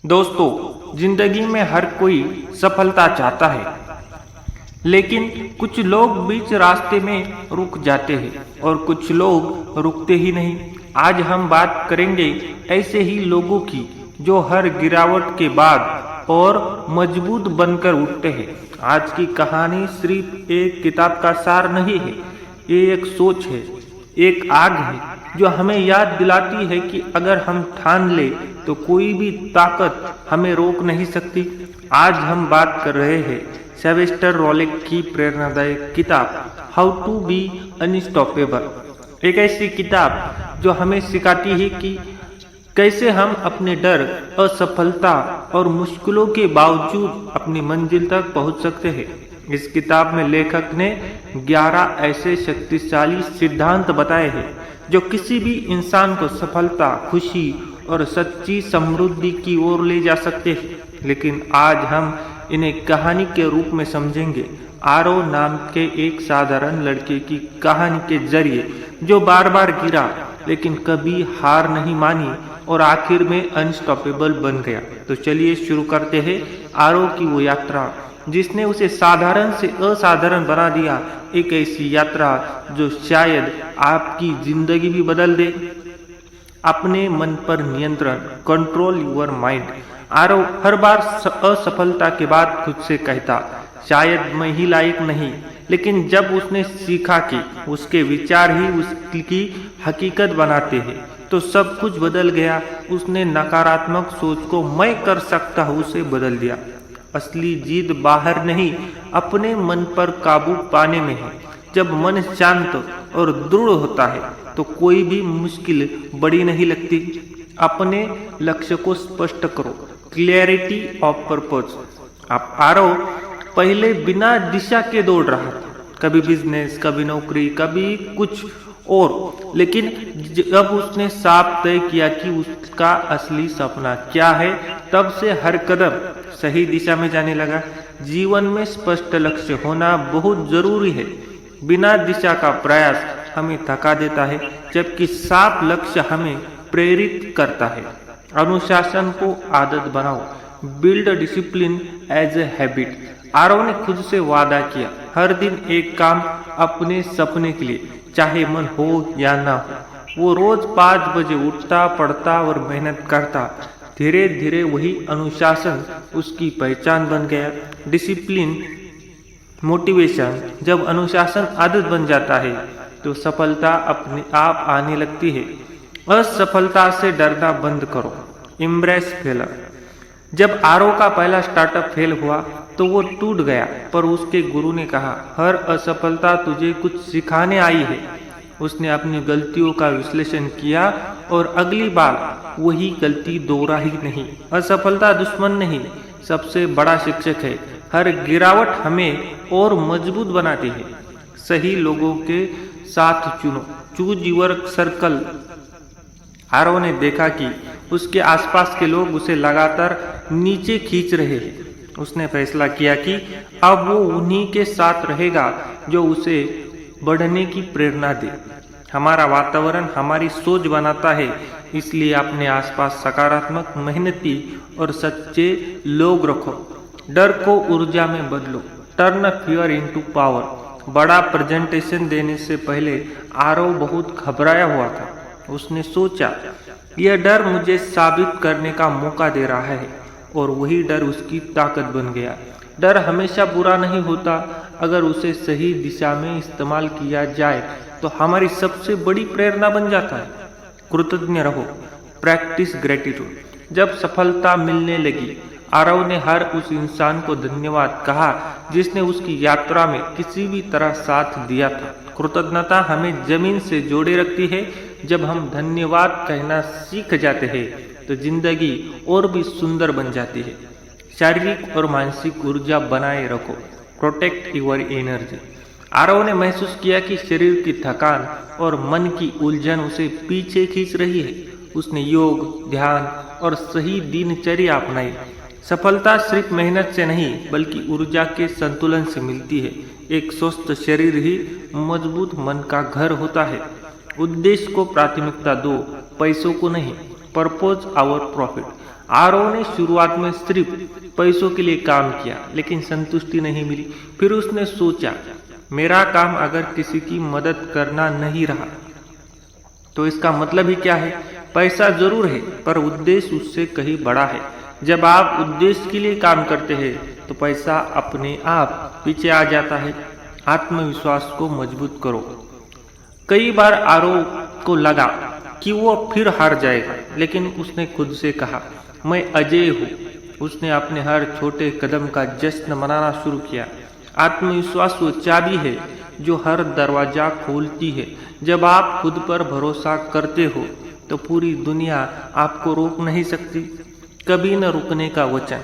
दोस्तों, जिंदगी में हर कोई सफलता चाहता है, लेकिन कुछ लोग बीच रास्ते में रुक जाते हैं और कुछ लोग रुकते ही नहीं। आज हम बात करेंगे ऐसे ही लोगों की जो हर गिरावट के बाद और मजबूत बनकर उठते हैं। आज की कहानी सिर्फ एक किताब का सार नहीं है, ये एक सोच है, एक आग है जो हमें याद दिलाती है कि अगर हम ठान ले तो कोई भी ताकत हमें रोक नहीं सकती। आज हम बात कर रहे हैं सेवेस्टर रॉलिक की प्रेरणादायक किताब हाउ टू बी अनस्टॉपेबल। एक ऐसी किताब जो हमें सिखाती है कि कैसे हम अपने डर, असफलता और मुश्किलों के बावजूद अपनी मंजिल तक पहुंच सकते हैं। इस किताब में लेखक ने 11 ऐसे शक्तिशाली सिद्धांत बताए हैं जो किसी भी इंसान को सफलता, खुशी और सच्ची समृद्धि की ओर ले जा सकते हैं। लेकिन आज हम इन्हें कहानी के रूप में समझेंगे। आरो नाम के एक साधारण लड़के की कहानी के जरिए जो बार बार गिरा लेकिन कभी हार नहीं मानी और आखिर में अनस्टॉपेबल बन गया। तो चलिए शुरू करते हैं आरो की वो यात्रा जिसने उसे साधारण से असाधारण बना दिया। एक ऐसी यात्रा जो शायद आपकी जिंदगी भी बदल दे। अपने मन पर नियंत्रण, कंट्रोल योर माइंड। आरो हर बार असफलता के बाद खुद से कहता, शायद मैं ही लायक नहीं। लेकिन जब उसने सीखा कि उसके विचार ही उसकी हकीकत बनाते हैं तो सब कुछ बदल गया। उसने नकारात्मक सोच को मैं कर सकता हूँ से बदल दिया। असली जीत बाहर नहीं, अपने मन पर काबू पाने में है। जब मन शांत और दृढ़ होता है तो कोई भी मुश्किल बड़ी नहीं लगती। अपने लक्ष्य को स्पष्ट करो, क्लैरिटी ऑफ पर्पस। आप आरो पहले बिना दिशा के दौड़ रहा था, कभी बिजनेस, कभी नौकरी, कभी कुछ और। लेकिन जब उसने साफ तय किया कि उसका असली सपना क्या है, तब से हर कदम सही दिशा में जाने लगा। जीवन में स्पष्ट लक्ष्य होना बहुत जरूरी है। बिना दिशा का प्रयास हमें थका देता है, जबकि साफ लक्ष्य हमें प्रेरित करता है। अनुशासन को आदत बनाओ, build discipline as a habit. आरो ने खुद से वादा किया, हर दिन एक काम अपने सपने के लिए, चाहे मन हो या ना हो। वो रोज 5 बजे उठता, पढ़ता और मेहनत करता। धीरे धीरे वही अनुशासन उसकी पहचान बन गया। Discipline, motivation. जब अनुशासन आदत बन जाता है तो सफलता अपने आप आने लगती है। असफलता से डरना बंद करो, एम्ब्रेस फेलर। जब आरो का पहला स्टार्टअप फेल हुआ तो वो टूट गया, पर उसके गुरु ने कहा, हर असफलता तुझे कुछ सिखाने आई है। उसने अपनी गलतियों का विश्लेषण किया और अगली बार वही गलती दोहरा ही नहीं। असफलता दुश्मन नहीं, सबसे बड़ा शिक्षक है। हर गिरावट हमें और मजबूत बनाती है। सही लोगों के साथ चुनो, चूज योर सर्कल। आरो ने देखा कि उसके आसपास के लोग उसे लगातार नीचे खींच रहे हैं। उसने फैसला किया कि अब वो उन्हीं के साथ रहेगा जो उसे बढ़ने की प्रेरणा दे। हमारा वातावरण हमारी सोच बनाता है, इसलिए अपने आसपास सकारात्मक, मेहनती और सच्चे लोग रखो। डर को ऊर्जा में बदलो, टर्न फियर इनटू पावर। बड़ा प्रेजेंटेशन देने से पहले आरो बहुत घबराया हुआ था। उसने सोचा, यह डर मुझे साबित करने का मौका दे रहा है, और वही डर उसकी ताकत बन गया। डर हमेशा बुरा नहीं होता, अगर उसे सही दिशा में इस्तेमाल किया जाए तो हमारी सबसे बड़ी प्रेरणा बन जाता है। कृतज्ञ रहो, प्रैक्टिस ग्रेटिट्यूड। जब सफलता मिलने लगी, आरव ने हर उस इंसान को धन्यवाद कहा जिसने उसकी यात्रा में किसी भी तरह साथ दिया था। कृतज्ञता हमें जमीन से जोड़े रखती है। जब हम धन्यवाद कहना सीख जाते हैं तो जिंदगी और भी सुंदर बन जाती है। शारीरिक और मानसिक ऊर्जा बनाए रखो, प्रोटेक्ट योर एनर्जी। आरव ने महसूस किया कि शरीर की थकान और मन की उलझन उसे पीछे खींच रही है। उसने योग, ध्यान और सही दिनचर्या अपनाई। सफलता सिर्फ मेहनत से नहीं बल्कि ऊर्जा के संतुलन से मिलती है। एक स्वस्थ शरीर ही मजबूत मन का घर होता है। उद्देश्य को प्राथमिकता दो, पैसों को नहीं। Purpose our profit. आरव ने शुरुआत में सिर्फ पैसों के लिए काम किया, लेकिन संतुष्टि नहीं मिली। फिर उसने सोचा, मेरा काम अगर किसी की मदद करना नहीं रहा तो इसका मतलब ही क्या है? पैसा जरूर है, पर उद्देश्य उससे कहीं बड़ा है। जब आप उद्देश्य के लिए काम करते हैं तो पैसा अपने आप पीछे आ जाता है। आत्मविश्वास को मजबूत करो। कई बार आरव को लगा कि वो फिर हार जाएगा, लेकिन उसने खुद से कहा, मैं अजेय हूँ। उसने अपने हर छोटे कदम का जश्न मनाना शुरू किया। आत्मविश्वास वो चाबी है जो हर दरवाजा खोलती है। जब आप खुद पर भरोसा करते हो तो पूरी दुनिया आपको रोक नहीं सकती। कभी न रुकने का वचन,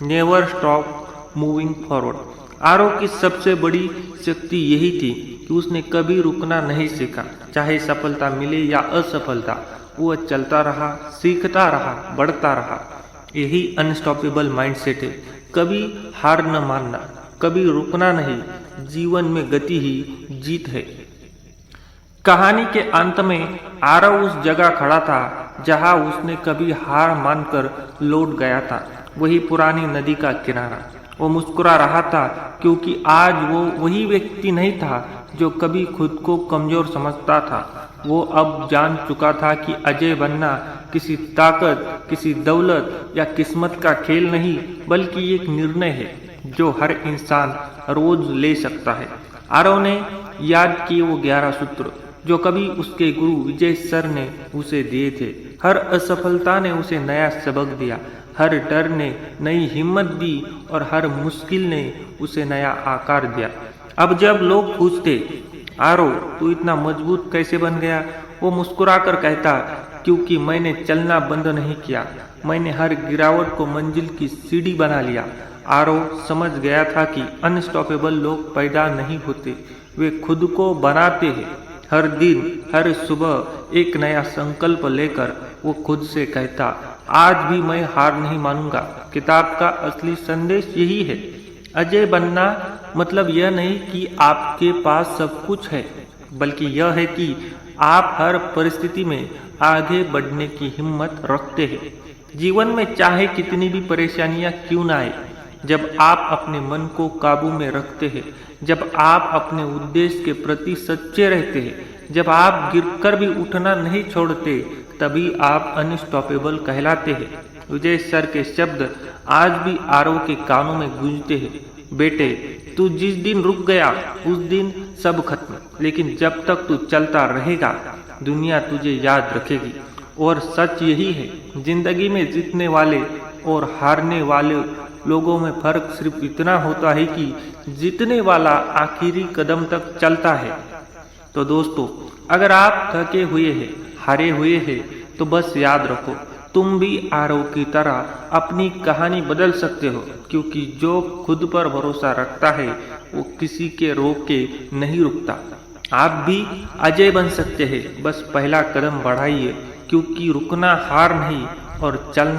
never stop moving forward. Aarav की सबसे बड़ी शक्ति यही थी कि उसने कभी रुकना नहीं सीखा। चाहे सफलता मिले या असफलता, वो चलता रहा, सीखता रहा, बढ़ता रहा। यही अनस्टॉपेबल माइंडसेट है। कभी हार न मानना, कभी रुकना नहीं। जीवन में गति ही जीत है। कहानी के अंत में आरव उस जगह खड़ा था जहां उसने कभी हार मानकर लौट गया था। वही पुरानी नदी का किनारा। वो मुस्कुरा रहा था क्योंकि आज वो वही व्यक्ति नहीं था जो कभी खुद को कमजोर समझता था। वो अब जान चुका था कि अजय बनना किसी ताकत, किसी दौलत या किस्मत का खेल नहीं, बल्कि एक निर्णय है जो हर इंसान रोज ले सकता है। आरव ने याद किए वो 11 सूत्र जो कभी उसके गुरु विजय सर ने उसे दिए थे। हर असफलता ने उसे नया सबक दिया, हर डर ने नई हिम्मत दी और हर मुश्किल ने उसे नया आकार दिया। अब जब लोग पूछते, आरव तू इतना मजबूत कैसे बन गया, वो मुस्कुराकर कहता, क्योंकि मैंने चलना बंद नहीं किया, मैंने हर गिरावट को मंजिल की सीढ़ी बना लिया। आरव समझ गया था कि अनस्टॉपेबल लोग पैदा नहीं होते, वे खुद को बनाते हैं। हर दिन, हर सुबह एक नया संकल्प लेकर वो खुद से कहता, आज भी मैं हार नहीं मानूंगा। किताब का असली संदेश यही है। अजय बनना मतलब यह नहीं कि आपके पास सब कुछ है, बल्कि यह है कि आप हर परिस्थिति में आगे बढ़ने की हिम्मत रखते हैं। जीवन में चाहे कितनी भी परेशानियां क्यों ना आए, जब आप अपने मन को काबू में रखते हैं, जब आप अपने उद्देश्य के प्रति सच्चे रहते हैं, जब आप गिरकर भी उठना नहीं छोड़ते, तभी आप अनस्टॉपेबल कहलाते हैं। विजय सर के शब्द आज भी आरव के कानों में गूंजते हैं। बेटे, तू जिस दिन रुक गया उस दिन सब खत्म, लेकिन जब तक तू चलता रहेगा दुनिया तुझे याद रखेगी। और सच यही है, जिंदगी में जीतने वाले और हारने वाले लोगों में फर्क सिर्फ इतना होता है कि जीतने वाला आखिरी कदम तक चलता है। तो दोस्तों, अगर आप थके हुए हैं, हारे हुए हैं, तो बस याद रखो, तुम भी आरव की तरह अपनी कहानी बदल सकते हो, क्योंकि जो खुद पर भरोसा रखता है वो किसी के रोक के नहीं रुकता। आप भी अजय बन सकते हैं, बस पहला कदम बढ़ाइए, क्योंकि रुकना हार नहीं और चलना